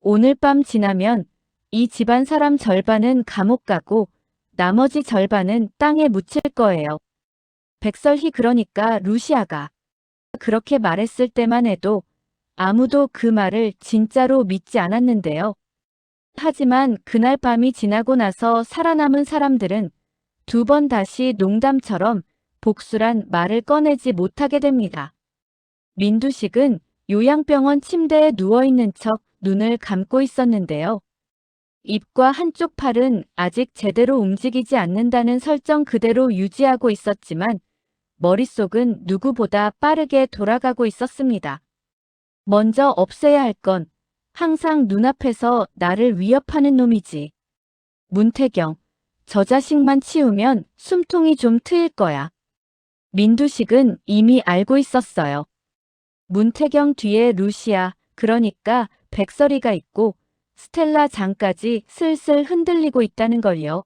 오늘 밤 지나면 이 집안 사람 절반은 감옥 가고 나머지 절반은 땅에 묻힐 거예요. 백설희 그러니까 루시아가 그렇게 말했을 때만 해도 아무도 그 말을 진짜로 믿지 않았는데요. 하지만 그날 밤이 지나고 나서 살아남은 사람들은 두 번 다시 농담처럼 복수란 말을 꺼내지 못하게 됩니다. 민두식은 요양병원 침대에 누워있는 척 눈을 감고 있었는데요. 입과 한쪽 팔은 아직 제대로 움직이지 않는다는 설정 그대로 유지하고 있었지만 머릿속은 누구보다 빠르게 돌아가고 있었습니다. 먼저 없애야 할 건 항상 눈앞에서 나를 위협하는 놈이지. 문태경, 저 자식만 치우면 숨통이 좀 트일 거야. 민두식은 이미 알고 있었어요. 문태경 뒤에 루시아, 그러니까 백설이가 있고 스텔라 장까지 슬슬 흔들리고 있다는 걸요.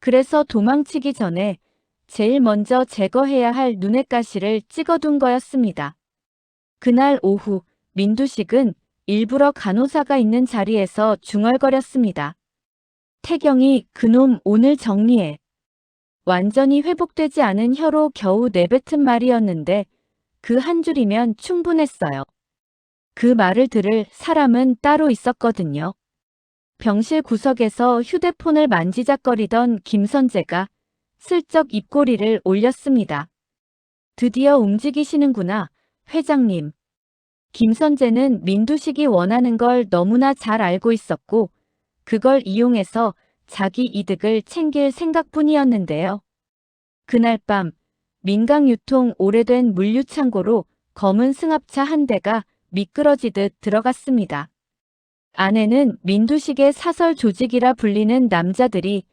그래서 도망치기 전에 제일 먼저 제거해야 할 눈엣 가시를 찍어둔 거였습니다. 그날 오후 민두식은 일부러 간호사가 있는 자리에서 중얼거렸습니다. 태경이 그놈 오늘 정리해. 완전히 회복되지 않은 혀로 겨우 내뱉은 말이었는데 그 한 줄이면 충분했어요. 그 말을 들을 사람은 따로 있었거든요. 병실 구석에서 휴대폰을 만지작거리던 김선재가 슬쩍 입꼬리를 올렸습니다. 드디어 움직이시는구나, 회장님. 김선재는 민두식이 원하는 걸 너무나 잘 알고 있었고 그걸 이용해서 자기 이득을 챙길 생각뿐이었는데요. 그날 밤 민강유통 오래된 물류창고로 검은 승합차 한 대가 미끄러지듯 들어갔습니다. 안에는 민두식의 사설 조직이라 불리는 남자들이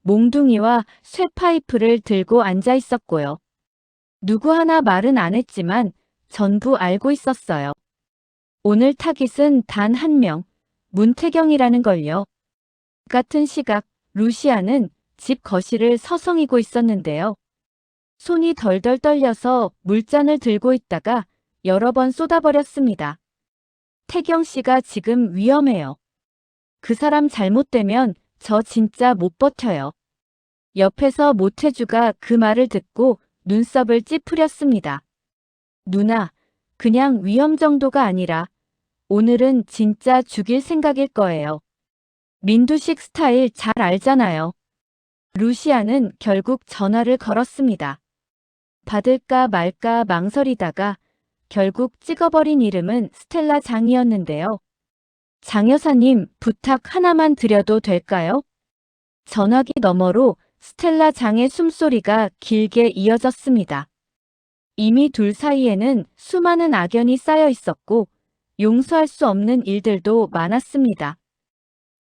몽둥이와 쇠파이프를 들고 앉아 있었고요. 누구 하나 말은 안 했지만 전부 알고 있었어요. 오늘 타깃은 단 한 명, 문태경이라는 걸요. 같은 시각 루시아는 집 거실을 서성이고 있었는데요. 손이 덜덜 떨려서 물잔을 들고 있다가 여러 번 쏟아버렸습니다. 태경 씨가 지금 위험해요. 그 사람 잘못되면 저 진짜 못 버텨요. 옆에서 모태주가 그 말을 듣고 눈썹을 찌푸렸습니다. 누나, 그냥 위험 정도가 아니라 오늘은 진짜 죽일 생각일 거예요. 민두식 스타일 잘 알잖아요. 루시아는 결국 전화를 걸었습니다. 받을까 말까 망설이다가 결국 찍어버린 이름은 스텔라 장이었는데요. 장 여사님, 부탁 하나만 드려도 될까요? 전화기 너머로 스텔라 장의 숨소리가 길게 이어졌습니다. 이미 둘 사이에는 수많은 악연이 쌓여 있었고 용서할 수 없는 일들도 많았습니다.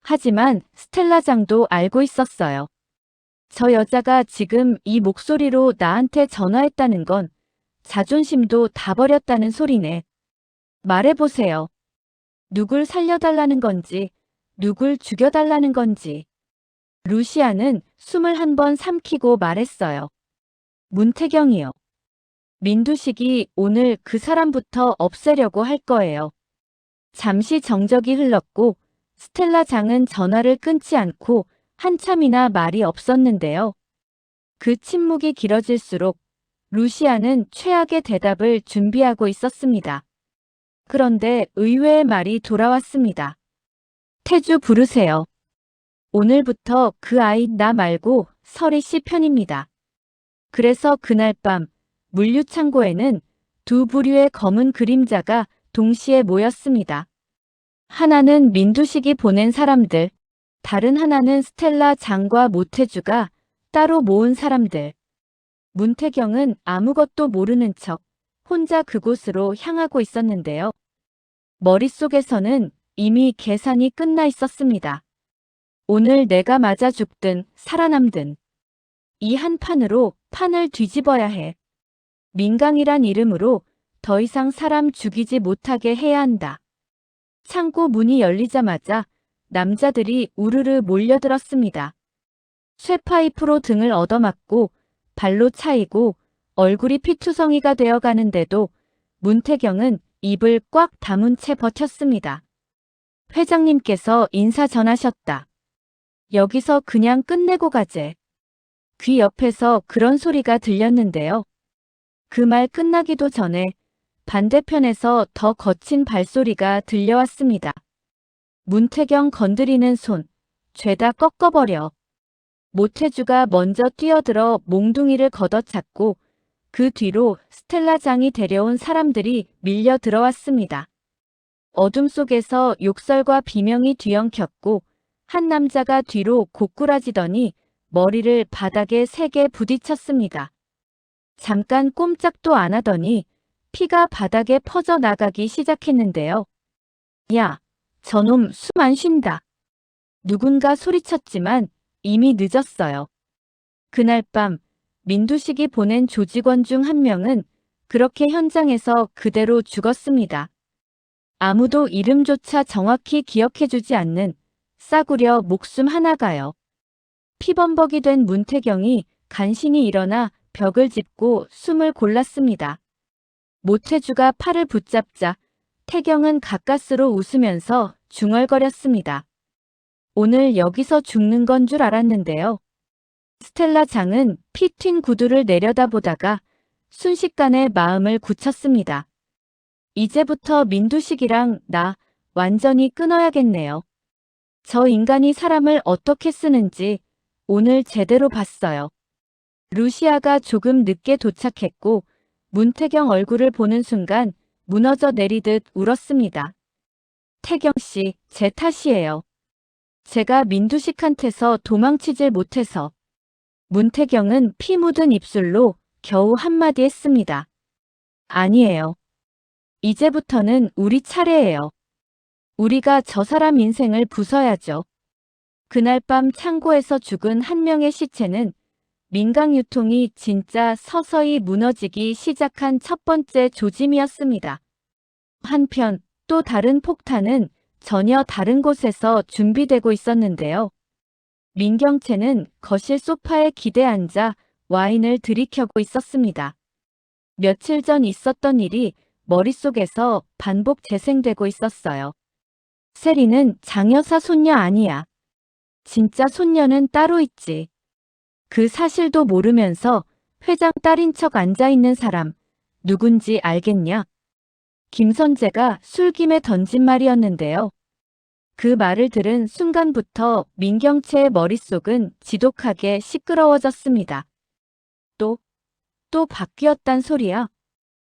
하지만 스텔라 장도 알고 있었어요. 저 여자가 지금 이 목소리로 나한테 전화했다는 건 자존심도 다 버렸다는 소리네. 말해보세요. 누굴 살려달라는 건지, 누굴 죽여달라는 건지. 루시아는 숨을 한 번 삼키고 말했어요. 문태경이요. 민두식이 오늘 그 사람부터 없애려고 할 거예요. 잠시 정적이 흘렀고 스텔라 장은 전화를 끊지 않고 한참이나 말이 없었는데요. 그 침묵이 길어질수록 루시아는 최악의 대답을 준비하고 있었습니다. 그런데 의외의 말이 돌아왔습니다. 태주 부르세요. 오늘부터 그 아이 나 말고 설희 씨 편입니다. 그래서 그날 밤 물류창고에는 두 부류의 검은 그림자가 동시에 모였습니다. 하나는 민두식이 보낸 사람들, 다른 하나는 스텔라 장과 모태주가 따로 모은 사람들. 문태경은 아무것도 모르는 척 혼자 그곳으로 향하고 있었는데요. 머릿속에서는 이미 계산이 끝나 있었습니다. 오늘 내가 맞아 죽든 살아남든 이 한 판으로 판을 뒤집어야 해. 민강이란 이름으로 더 이상 사람 죽이지 못하게 해야 한다. 창고 문이 열리자마자 남자들이 우르르 몰려들었습니다. 쇠파이프로 등을 얻어맞고 발로 차이고 얼굴이 피투성이가 되어 가는데도 문태경은 입을 꽉 다문 채 버텼습니다. 회장님께서 인사 전하셨다. 여기서 그냥 끝내고 가재. 귀 옆에서 그런 소리가 들렸는데요. 그 말 끝나기도 전에 반대편에서 더 거친 발소리가 들려왔습니다. 문태경 건드리는 손, 죄다 꺾어버려. 모태주가 먼저 뛰어들어 몽둥이를 걷어찼고 그 뒤로 스텔라장이 데려온 사람들이 밀려 들어왔습니다. 어둠 속에서 욕설과 비명이 뒤엉켰고 한 남자가 뒤로 고꾸라지더니 머리를 바닥에 세게 부딪혔습니다. 잠깐 꼼짝도 안 하더니 피가 바닥에 퍼져나가기 시작했는데요. 야, 저놈 숨 안 쉰다. 누군가 소리쳤지만 이미 늦었어요. 그날 밤 민두식이 보낸 조직원 중 한 명은 그렇게 현장에서 그대로 죽었습니다. 아무도 이름조차 정확히 기억해주지 않는 싸구려 목숨 하나가요. 피범벅이 된 문태경이 간신히 일어나 벽을 짚고 숨을 골랐습니다. 모태주가 팔을 붙잡자 태경은 가까스로 웃으면서 중얼거렸습니다. 오늘 여기서 죽는 건 줄 알았는데요. 스텔라 장은 피 튄 구두를 내려다보다가 순식간에 마음을 굳혔습니다. 이제부터 민두식이랑 나 완전히 끊어야겠네요. 저 인간이 사람을 어떻게 쓰는지 오늘 제대로 봤어요. 루시아가 조금 늦게 도착했고 문태경 얼굴을 보는 순간 무너져 내리듯 울었습니다. 태경 씨, 제 탓이에요. 제가 민두식한테서 도망치질 못해서. 문태경은 피 묻은 입술로 겨우 한마디 했습니다. 아니에요. 이제부터는 우리 차례예요. 우리가 저 사람 인생을 부숴야죠. 그날 밤 창고에서 죽은 한 명의 시체는 민강유통이 진짜 서서히 무너지기 시작한 첫 번째 조짐이었습니다. 한편 또 다른 폭탄은 전혀 다른 곳에서 준비되고 있었는데요. 민경채는 거실 소파에 기대 앉아 와인을 들이켜고 있었습니다. 며칠 전 있었던 일이 머릿속에서 반복 재생되고 있었어요. 세리는 장여사 손녀 아니야. 진짜 손녀는 따로 있지. 그 사실도 모르면서 회장 딸인 척 앉아있는 사람 누군지 알겠냐? 김선재가 술김에 던진 말이었는데요. 그 말을 들은 순간부터 민경채의 머릿속은 지독하게 시끄러워졌습니다. 또 바뀌었단 소리야?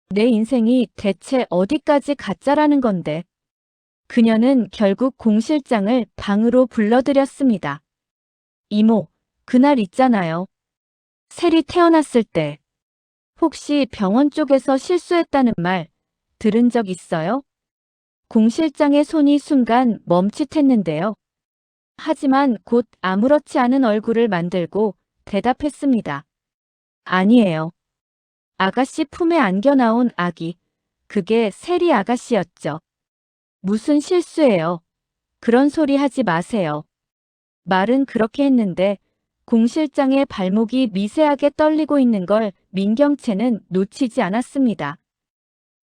내 인생이 대체 어디까지 가짜라는 건데. 그녀는 결국 공 실장을 방으로 불러들였습니다. 이모, 그날 있잖아요. 셀이 태어났을 때. 혹시 병원 쪽에서 실수했다는 말 들은 적 있어요? 공 실장의 손이 순간 멈칫했는데요. 하지만 곧 아무렇지 않은 얼굴을 만들고 대답했습니다. 아니에요. 아가씨 품에 안겨 나온 아기. 그게 세리 아가씨였죠. 무슨 실수예요. 그런 소리 하지 마세요. 말은 그렇게 했는데 공 실장의 발목이 미세하게 떨리고 있는 걸 민경채는 놓치지 않았습니다.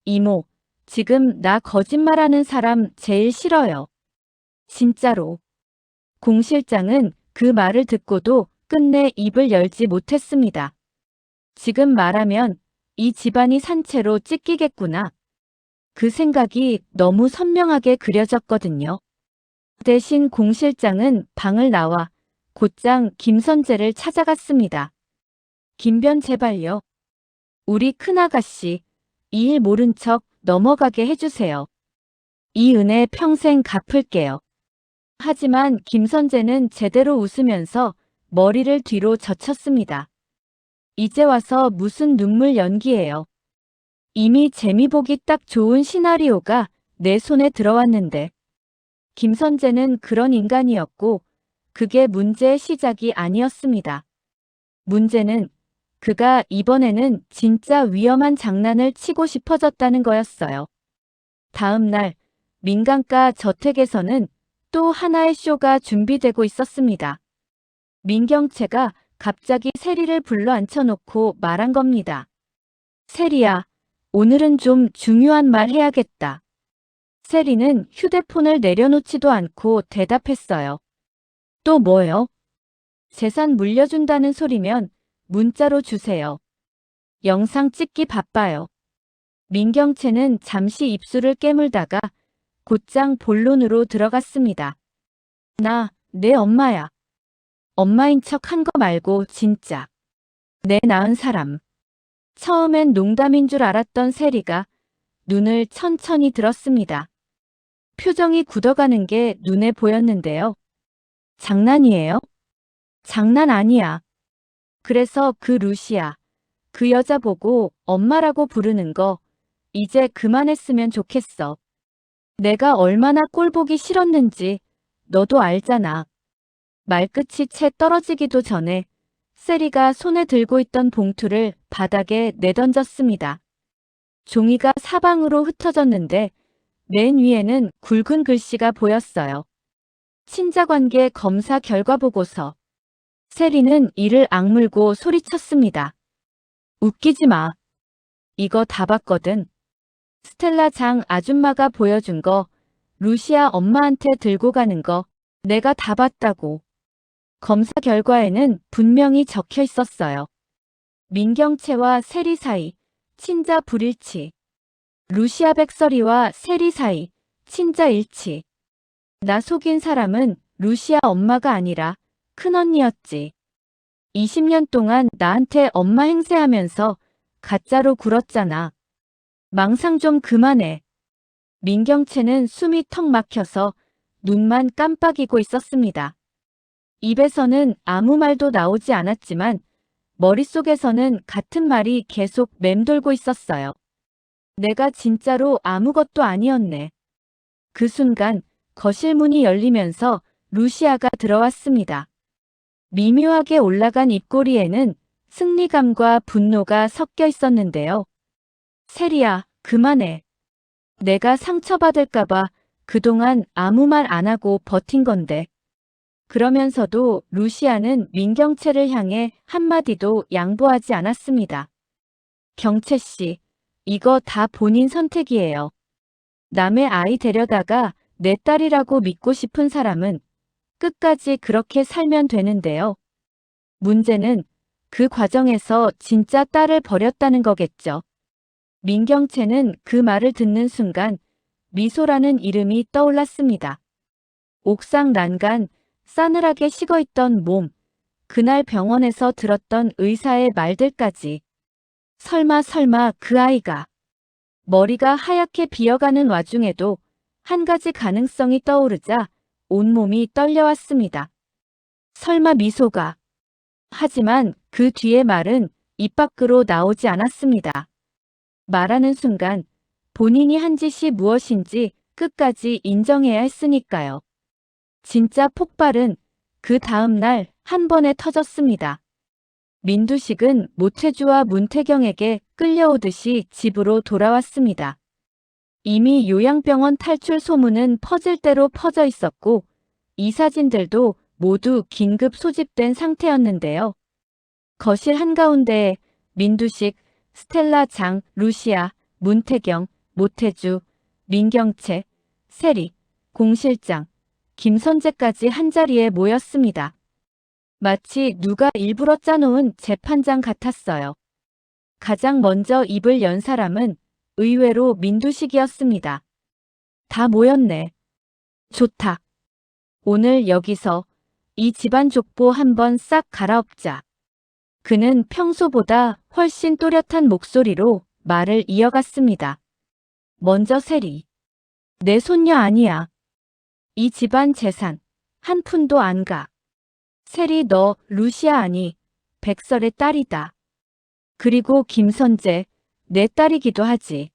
이모, 지금 나 거짓말하는 사람 제일 싫어요. 진짜로. 공 실장은 그 말을 듣고도 끝내 입을 열지 못했습니다. 지금 말하면 이 집안이 산채로 찢기겠구나. 그 생각이 너무 선명하게 그려졌거든요. 대신 공 실장은 방을 나와 곧장 김선재를 찾아갔습니다. 김변 제발요. 우리 큰아가씨, 이 일 모른 척 넘어가게 해주세요. 이 은혜 평생 갚을게요. 하지만 김선재는 제대로 웃으면서 머리를 뒤로 젖혔습니다. 이제 와서 무슨 눈물 연기예요. 이미 재미보기 딱 좋은 시나리오가 내 손에 들어왔는데. 김선재는 그런 인간이었고 그게 문제의 시작이 아니었습니다. 문제는 그가 이번에는 진짜 위험한 장난을 치고 싶어졌다는 거였어요. 다음 날 민강가 저택에서는 또 하나의 쇼가 준비되고 있었습니다. 민경채가 갑자기 세리를 불러 앉혀놓고 말한 겁니다. 세리야, 오늘은 좀 중요한 말 해야겠다. 세리는 휴대폰을 내려놓지도 않고 대답했어요. 또 뭐요? 재산 물려준다는 소리면 문자로 주세요. 영상 찍기 바빠요. 민경채는 잠시 입술을 깨물다가 곧장 본론으로 들어갔습니다. 나, 내 엄마야. 엄마인 척 한 거 말고 진짜. 내 낳은 사람. 처음엔 농담인 줄 알았던 세리가 눈을 천천히 들었습니다. 표정이 굳어가는 게 눈에 보였는데요. 장난이에요? 장난 아니야. 그래서 그 루시아, 그 여자 보고 엄마라고 부르는 거 이제 그만했으면 좋겠어. 내가 얼마나 꼴보기 싫었는지 너도 알잖아. 말끝이 채 떨어지기도 전에 세리가 손에 들고 있던 봉투를 바닥에 내던졌습니다. 종이가 사방으로 흩어졌는데 맨 위에는 굵은 글씨가 보였어요. 친자관계 검사 결과 보고서. 세리는 이를 악물고 소리쳤습니다. 웃기지 마. 이거 다 봤거든. 스텔라 장 아줌마가 보여준 거, 루시아 엄마한테 들고 가는 거 내가 다 봤다고. 검사 결과에는 분명히 적혀 있었어요. 민경채와 세리 사이, 친자 불일치. 루시아 백설이와 세리 사이, 친자 일치. 나 속인 사람은 루시아 엄마가 아니라 큰언니였지. 20년 동안 나한테 엄마 행세하면서 가짜로 굴었잖아. 망상 좀 그만해. 민경채는 숨이 턱 막혀서 눈만 깜빡이고 있었습니다. 입에서는 아무 말도 나오지 않았지만 머릿속에서는 같은 말이 계속 맴돌고 있었어요. 내가 진짜로 아무것도 아니었네. 그 순간 거실 문이 열리면서 루시아가 들어왔습니다. 미묘하게 올라간 입꼬리에는 승리감과 분노가 섞여 있었는데요. 세리야, 그만해. 내가 상처받을까봐 그동안 아무 말 안 하고 버틴 건데. 그러면서도 루시아는 민경채를 향해 한마디도 양보하지 않았습니다. 경채 씨, 이거 다 본인 선택이에요. 남의 아이 데려다가 내 딸이라고 믿고 싶은 사람은 끝까지 그렇게 살면 되는데요. 문제는 그 과정에서 진짜 딸을 버렸다는 거겠죠. 민경채는 그 말을 듣는 순간 미소라는 이름이 떠올랐습니다. 옥상 난간, 싸늘하게 식어있던 몸, 그날 병원에서 들었던 의사의 말들까지. 설마 그 아이가. 머리가 하얗게 비어가는 와중에도 한 가지 가능성이 떠오르자 온몸이 떨려왔습니다. 설마 미소가. 하지만 그 뒤의 말은 입 밖으로 나오지 않았습니다. 말하는 순간 본인이 한 짓이 무엇인지 끝까지 인정해야 했으니까요. 진짜 폭발은 그 다음 날 한 번에 터졌습니다. 민두식은 모태주와 문태경에게 끌려오듯이 집으로 돌아왔습니다. 이미 요양병원 탈출 소문은 퍼질 대로 퍼져 있었고 이 사진들도 모두 긴급 소집된 상태였는데요. 거실 한가운데에 민두식, 스텔라 장, 루시아, 문태경, 모태주, 민경채, 세리, 공실장, 김선재까지 한자리에 모였습니다. 마치 누가 일부러 짜놓은 재판장 같았어요. 가장 먼저 입을 연 사람은 의외로 민두식이었습니다. 다 모였네. 좋다. 오늘 여기서 이 집안 족보 한번 싹 갈아엎자. 그는 평소보다 훨씬 또렷한 목소리로 말을 이어갔습니다. 먼저 세리. 내 손녀 아니야. 이 집안 재산 한 푼도 안 가. 세리 너 루시아 아니 백설의 딸이다. 그리고 김선재 내 딸이기도 하지.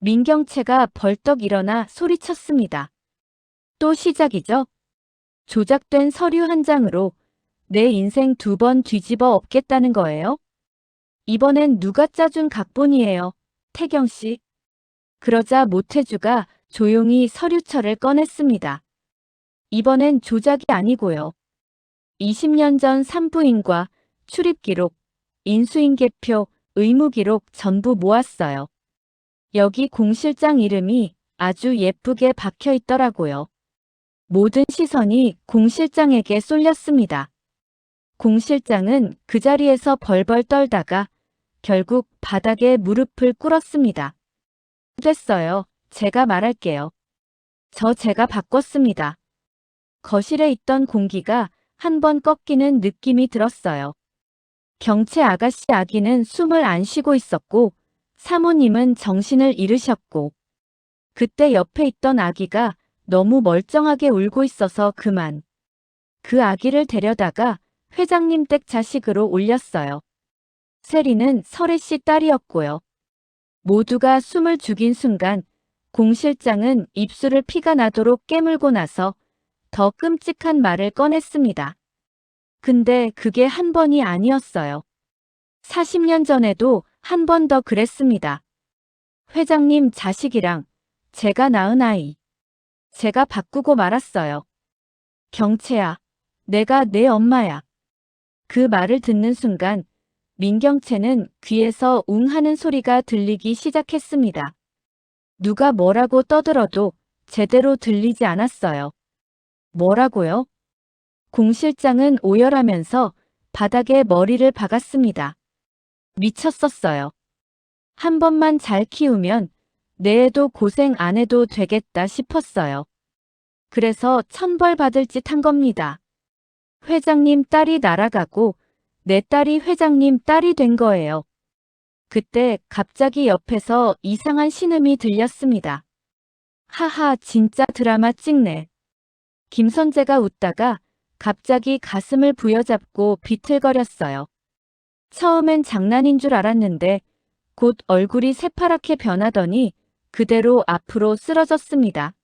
민경채가 벌떡 일어나 소리쳤습니다. 또 시작이죠? 조작된 서류 한 장으로 내 인생 2번 뒤집어 엎겠다는 거예요? 이번엔 누가 짜준 각본이에요, 태경 씨? 그러자 모태주가 조용히 서류철을 꺼냈습니다. 이번엔 조작이 아니고요. 20년 전 산부인과 출입기록, 인수인계표, 의무기록 전부 모았어요. 여기 공실장 이름이 아주 예쁘게 박혀 있더라고요. 모든 시선이 공 실장에게 쏠렸습니다. 공 실장은 그 자리에서 벌벌 떨다가 결국 바닥에 무릎을 꿇었습니다. 됐어요. 제가 말할게요. 제가 바꿨습니다. 거실에 있던 공기가 한 번 꺾이는 느낌이 들었어요. 경채 아가씨 아기는 숨을 안 쉬고 있었고 사모님은 정신을 잃으셨고 그때 옆에 있던 아기가 너무 멀쩡하게 울고 있어서 그만. 그 아기를 데려다가 회장님 댁 자식으로 올렸어요. 세리는 설혜 씨 딸이었고요. 모두가 숨을 죽인 순간 공 실장은 입술을 피가 나도록 깨물고 나서 더 끔찍한 말을 꺼냈습니다. 근데 그게 한 번이 아니었어요. 40년 전에도 한 번 더 그랬습니다. 회장님 자식이랑 제가 낳은 아이. 제가 바꾸고 말았어요. 경채야, 내가 내 엄마야. 그 말을 듣는 순간 민경채는 귀에서 웅 하는 소리가 들리기 시작했습니다. 누가 뭐라고 떠들어도 제대로 들리지 않았어요. 뭐라고요? 공 실장은 오열하면서 바닥에 머리를 박았습니다. 미쳤었어요. 한 번만 잘 키우면 내 애도 고생 안 해도 되겠다 싶었어요. 그래서 천벌 받을 짓 한 겁니다. 회장님 딸이 날아가고 내 딸이 회장님 딸이 된 거예요. 그때 갑자기 옆에서 이상한 신음이 들렸습니다. 하하, 진짜 드라마 찍네. 김선재가 웃다가 갑자기 가슴을 부여잡고 비틀거렸어요. 처음엔 장난인 줄 알았는데 곧 얼굴이 새파랗게 변하더니 그대로 앞으로 쓰러졌습니다.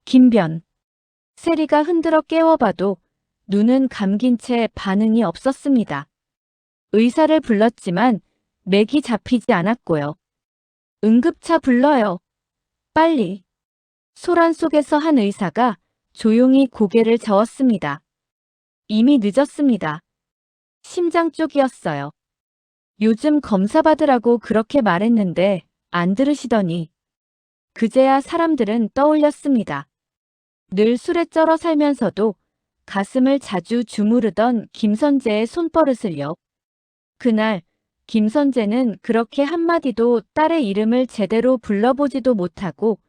김변. 세리가 흔들어 깨워봐도 눈은 감긴 채 반응이 없었습니다. 의사를 불렀지만 맥이 잡히지 않았고요. 응급차 불러요. 빨리. 소란 속에서 한 의사가 조용히 고개를 저었습니다. 이미 늦었습니다. 심장 쪽이었어요. 요즘 검사 받으라고 그렇게 말했는데 안 들으시더니 그제야 사람들은 떠올렸습니다. 늘 술에 쩔어 살면서도 가슴을 자주 주무르던 김선재의 손버릇을요. 그날 김선재는 그렇게 한마디도 딸의 이름을 제대로 불러보지도 못하고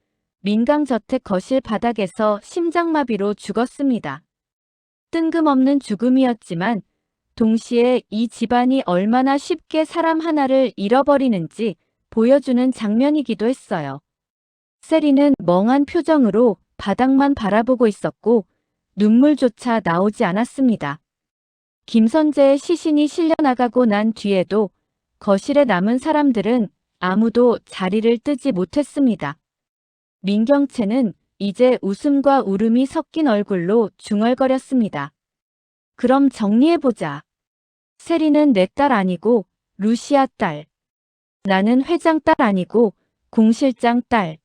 민강저택 거실 바닥에서 심장마비로 죽었습니다. 뜬금없는 죽음이었지만 동시에 이 집안이 얼마나 쉽게 사람 하나를 잃어버리는지 보여주는 장면이기도 했어요. 세리는 멍한 표정으로 바닥만 바라보고 있었고 눈물조차 나오지 않았습니다. 김선재의 시신이 실려나가고 난 뒤에도 거실에 남은 사람들은 아무도 자리를 뜨지 못했습니다. 민경채는 이제 웃음과 울음이 섞인 얼굴로 중얼거렸습니다. 그럼 정리해보자. 세리는 내 딸 아니고 루시아 딸. 나는 회장 딸 아니고 공 실장 딸.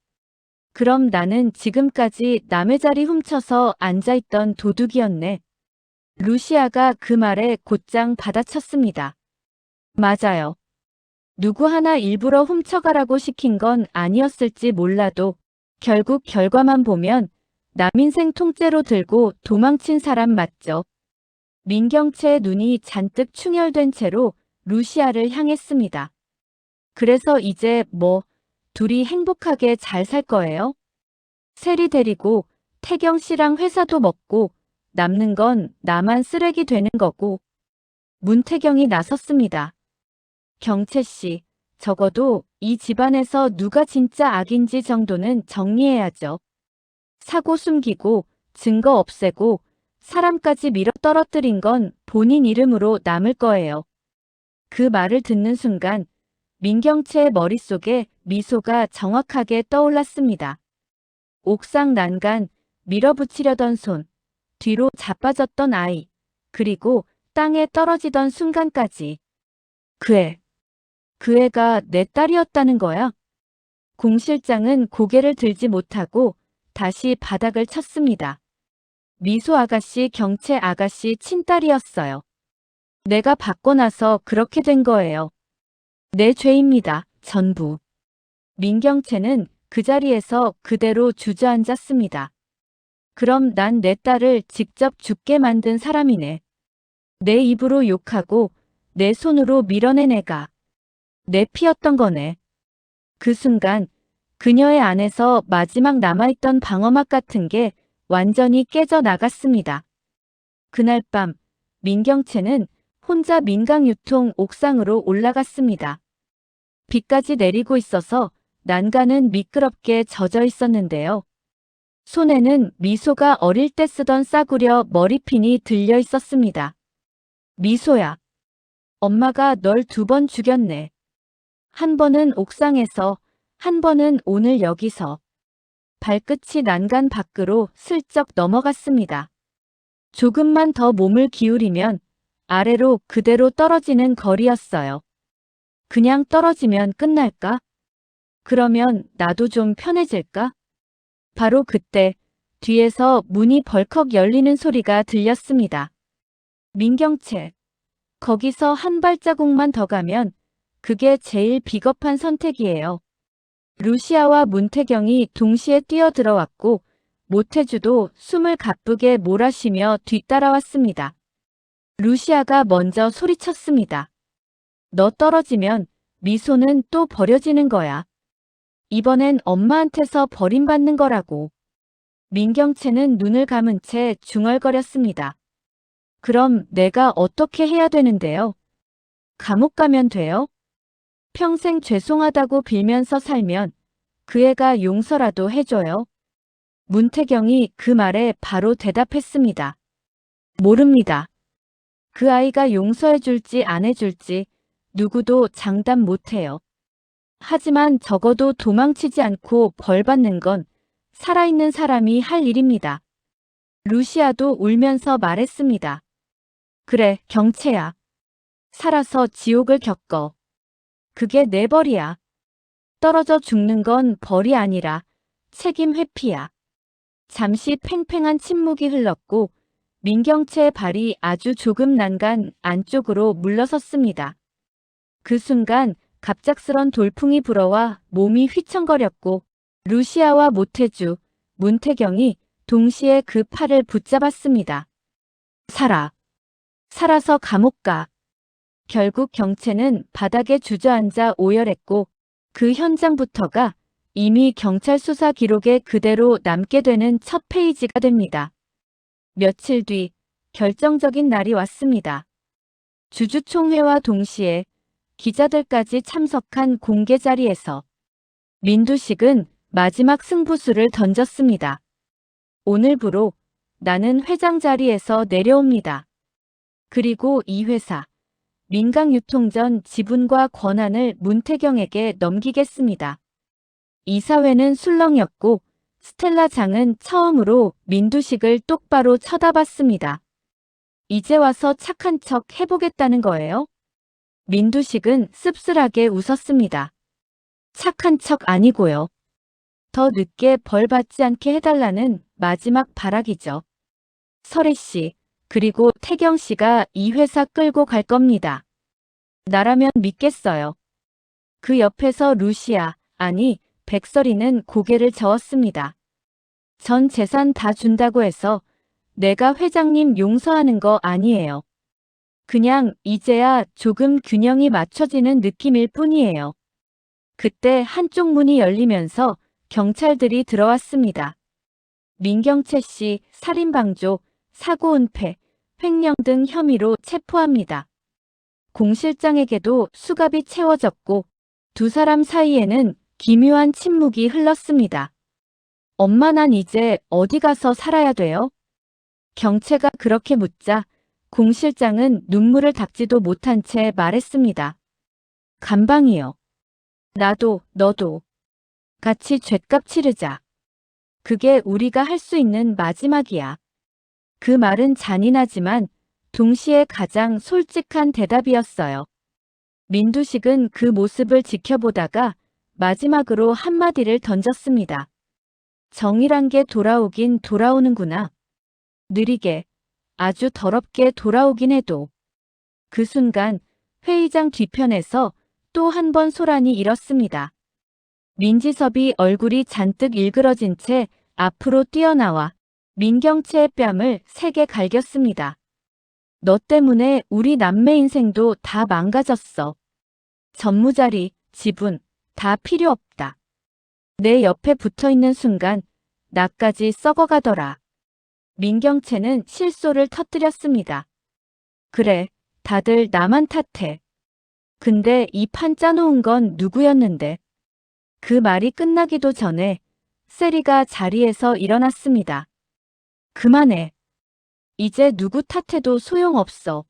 그럼 나는 지금까지 남의 자리 훔쳐서 앉아있던 도둑이었네. 루시아가 그 말에 곧장 받아쳤습니다. 맞아요. 누구 하나 일부러 훔쳐가라고 시킨 건 아니었을지 몰라도 결국 결과만 보면 남 인생 통째로 들고 도망친 사람 맞죠. 민경채의 눈이 잔뜩 충혈된 채로 루시아를 향했습니다. 그래서 이제 둘이 행복하게 잘 살 거예요? 세리 데리고 태경 씨랑 회사도 먹고 남는 건 나만 쓰레기 되는 거고. 문태경이 나섰습니다. 경채 씨, 적어도 이 집안에서 누가 진짜 악인지 정도는 정리해야죠. 사고 숨기고 증거 없애고 사람까지 밀어 떨어뜨린 건 본인 이름으로 남을 거예요. 그 말을 듣는 순간 민경채의 머릿속에 미소가 정확하게 떠올랐습니다. 옥상 난간, 밀어붙이려던 손, 뒤로 자빠졌던 아이, 그리고 땅에 떨어지던 순간까지. 그 애가 내 딸이었다는 거야? 공 실장은 고개를 들지 못하고 다시 바닥을 쳤습니다. 미소 아가씨, 경채 아가씨 친딸이었어요. 내가 받고 나서 그렇게 된 거예요. 내 죄입니다, 전부. 민경채는 그 자리에서 그대로 주저앉았습니다. 그럼 난 내 딸을 직접 죽게 만든 사람이네. 내 입으로 욕하고 내 손으로 밀어낸 애가 내 피였던 거네. 그 순간 그녀의 안에서 마지막 남아있던 방어막 같은 게 완전히 깨져 나갔습니다. 그날 밤 민경채는 혼자 민강유통 옥상으로 올라갔습니다. 비까지 내리고 있어서 난간은 미끄럽게 젖어 있었는데요. 손에는 미소가 어릴 때 쓰던 싸구려 머리핀이 들려 있었습니다. 미소야, 엄마가 널 2번 죽였네. 한 번은 옥상에서, 한 번은 오늘 여기서. 발끝이 난간 밖으로 슬쩍 넘어갔습니다. 조금만 더 몸을 기울이면 아래로 그대로 떨어지는 거리였어요. 그냥 떨어지면 끝날까? 그러면 나도 좀 편해질까? 바로 그때 뒤에서 문이 벌컥 열리는 소리가 들렸습니다. 민경채, 거기서 한 발자국만 더 가면 그게 제일 비겁한 선택이에요. 루시아와 문태경이 동시에 뛰어들어왔고 모태주도 숨을 가쁘게 몰아쉬며 뒤따라왔습니다. 루시아가 먼저 소리쳤습니다. 너 떨어지면 미소는 또 버려지는 거야. 이번엔 엄마한테서 버림받는 거라고. 민경채는 눈을 감은 채 중얼거렸습니다. 그럼 내가 어떻게 해야 되는데요? 감옥 가면 돼요? 평생 죄송하다고 빌면서 살면 그 애가 용서라도 해줘요. 문태경이 그 말에 바로 대답했습니다. 모릅니다. 그 아이가 용서해줄지 안 해줄지 누구도 장담 못해요. 하지만 적어도 도망치지 않고 벌 받는 건 살아있는 사람이 할 일입니다. 루시아도 울면서 말했습니다. 그래, 경채야. 살아서 지옥을 겪어. 그게 내 벌이야. 떨어져 죽는 건 벌이 아니라 책임 회피야. 잠시 팽팽한 침묵이 흘렀고 민경채의 발이 아주 조금 난간 안쪽으로 물러섰습니다. 그 순간 갑작스런 돌풍이 불어와 몸이 휘청거렸고 루시아와 모태주, 문태경이 동시에 그 팔을 붙잡았습니다. 살아서 감옥 가. 결국 경채는 바닥에 주저앉아 오열했고 그 현장부터가 이미 경찰 수사 기록에 그대로 남게 되는 첫 페이지가 됩니다. 며칠 뒤 결정적인 날이 왔습니다. 주주총회와 동시에 기자들까지 참석한 공개 자리에서 민두식은 마지막 승부수를 던졌습니다. 오늘부로 나는 회장 자리에서 내려옵니다. 그리고 이 회사, 민강유통전 지분과 권한을 문태경에게 넘기겠습니다. 이사회는 술렁였고 스텔라 장은 처음으로 민두식을 똑바로 쳐다봤습니다. 이제 와서 착한 척 해보겠다는 거예요? 민두식은 씁쓸하게 웃었습니다. 착한 척 아니고요. 더 늦게 벌 받지 않게 해달라는 마지막 발악이죠. 설혜 씨, 그리고 태경 씨가 이 회사 끌고 갈 겁니다. 나라면 믿겠어요. 그 옆에서 루시아, 아니 백설이는 고개를 저었습니다. 전 재산 다 준다고 해서 내가 회장님 용서하는 거 아니에요. 그냥 이제야 조금 균형이 맞춰지는 느낌일 뿐이에요. 그때 한쪽 문이 열리면서 경찰들이 들어왔습니다. 민경채 씨 살인방조, 사고은폐, 횡령 등 혐의로 체포합니다. 공 실장에게도 수갑이 채워졌고 두 사람 사이에는 기묘한 침묵이 흘렀습니다. 엄마 난 이제 어디 가서 살아야 돼요? 경채가 그렇게 묻자 공 실장은 눈물을 닦지도 못한 채 말했습니다. 감방이요. 나도 너도 같이 죗값 치르자. 그게 우리가 할 수 있는 마지막이야. 그 말은 잔인하지만 동시에 가장 솔직한 대답이었어요. 민두식은 그 모습을 지켜보다가 마지막으로 한마디를 던졌습니다. 정이란 게 돌아오긴 돌아오는구나. 느리게, 아주 더럽게 돌아오긴 해도. 그 순간 회의장 뒤편에서 또 한 번 소란이 일었습니다. 민지섭이 얼굴이 잔뜩 일그러진 채 앞으로 뛰어나와 민경채의 뺨을 세게 갈겼습니다. 너 때문에 우리 남매 인생도 다 망가졌어. 전무자리, 지분, 다 필요 없다. 내 옆에 붙어있는 순간 나까지 썩어가더라. 민경채는 실소를 터뜨렸습니다. 그래, 다들 나만 탓해. 근데 이 판 짜놓은 건 누구였는데? 그 말이 끝나기도 전에 세리가 자리에서 일어났습니다. 그만해. 이제 누구 탓해도 소용없어.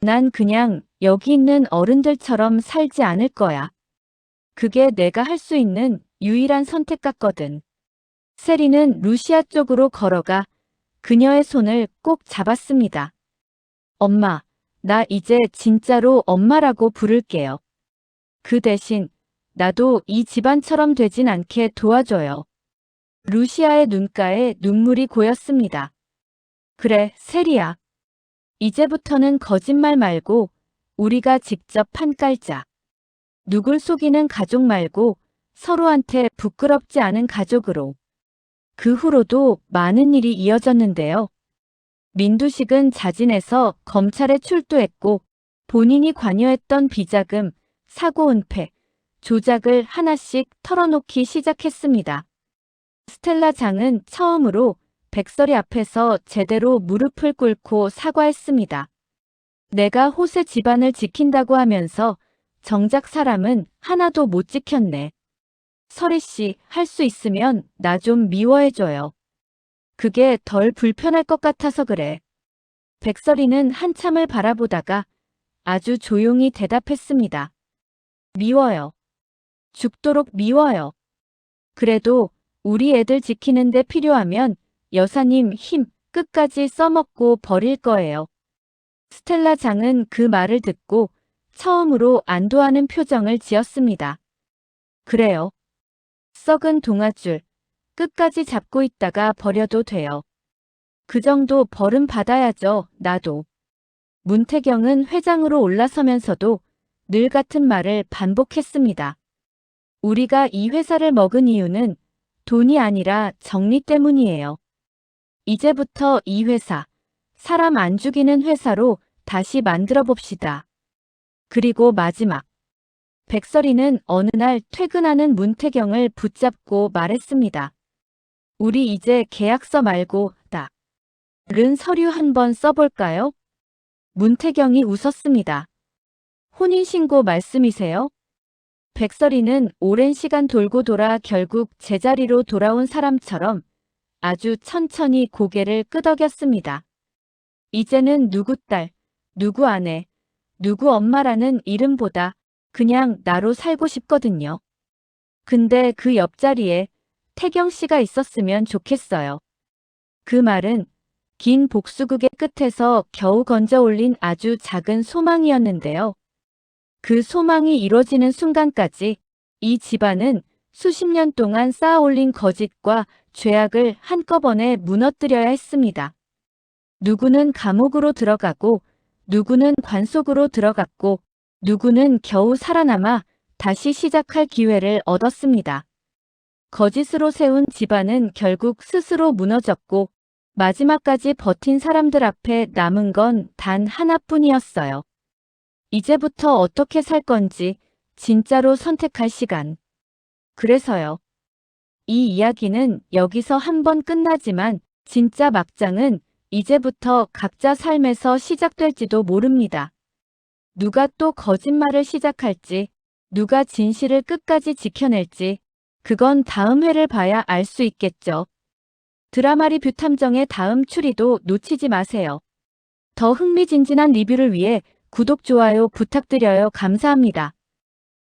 난 그냥 여기 있는 어른들처럼 살지 않을 거야. 그게 내가 할 수 있는 유일한 선택 같거든. 세리는 루시아 쪽으로 걸어가 그녀의 손을 꼭 잡았습니다. 엄마, 나 이제 진짜로 엄마라고 부를게요. 그 대신 나도 이 집안처럼 되진 않게 도와줘요. 루시아의 눈가에 눈물이 고였습니다. 그래, 세리야. 이제부터는 거짓말 말고 우리가 직접 판 깔자. 누굴 속이는 가족 말고 서로한테 부끄럽지 않은 가족으로. 그 후로도 많은 일이 이어졌는데요. 민두식은 자진해서 검찰에 출두했고 본인이 관여했던 비자금, 사고 은폐, 조작을 하나씩 털어놓기 시작했습니다. 스텔라 장은 처음으로 백설이 앞에서 제대로 무릎을 꿇고 사과했습니다. 내가 호세 집안을 지킨다고 하면서 정작 사람은 하나도 못 지켰네. 설희 씨, 할 수 있으면 나 좀 미워해줘요. 그게 덜 불편할 것 같아서 그래. 백설이는 한참을 바라보다가 아주 조용히 대답했습니다. 미워요. 죽도록 미워요. 그래도 우리 애들 지키는데 필요하면 여사님 힘 끝까지 써먹고 버릴 거예요. 스텔라 장은 그 말을 듣고 처음으로 안도하는 표정을 지었습니다. 그래요. 썩은 동아줄 끝까지 잡고 있다가 버려도 돼요. 그 정도 벌은 받아야죠, 나도. 문태경은 회장으로 올라서면서도 늘 같은 말을 반복했습니다. 우리가 이 회사를 먹은 이유는 돈이 아니라 정리 때문이에요. 이제부터 이 회사, 사람 안 죽이는 회사로 다시 만들어 봅시다. 그리고 마지막. 백설이는 어느 날 퇴근하는 문태경을 붙잡고 말했습니다. 우리 이제 계약서 말고 른 서류 한번 써볼까요? 문태경이 웃었습니다. 혼인신고 말씀이세요? 백설이는 오랜 시간 돌고 돌아 결국 제자리로 돌아온 사람처럼 아주 천천히 고개를 끄덕였습니다. 이제는 누구 딸, 누구 아내, 누구 엄마라는 이름보다 그냥 나로 살고 싶거든요. 근데 그 옆자리에 태경 씨가 있었으면 좋겠어요. 그 말은 긴 복수극의 끝에서 겨우 건져 올린 아주 작은 소망이었는데요. 그 소망이 이뤄지는 순간까지 이 집안은 수십 년 동안 쌓아 올린 거짓과 죄악을 한꺼번에 무너뜨려야 했습니다. 누구는 감옥으로 들어가고 누구는 관속으로 들어갔고 누구는 겨우 살아남아 다시 시작할 기회를 얻었습니다. 거짓으로 세운 집안은 결국 스스로 무너졌고 마지막까지 버틴 사람들 앞에 남은 건 단 하나뿐이었어요. 이제부터 어떻게 살 건지 진짜로 선택할 시간. 그래서요. 이 이야기는 여기서 한번 끝나지만 진짜 막장은 이제부터 각자 삶에서 시작될지도 모릅니다. 누가 또 거짓말을 시작할지, 누가 진실을 끝까지 지켜낼지, 그건 다음 회를 봐야 알 수 있겠죠. 드라마 리뷰 탐정의 다음 추리도 놓치지 마세요. 더 흥미진진한 리뷰를 위해 구독, 좋아요 부탁드려요. 감사합니다.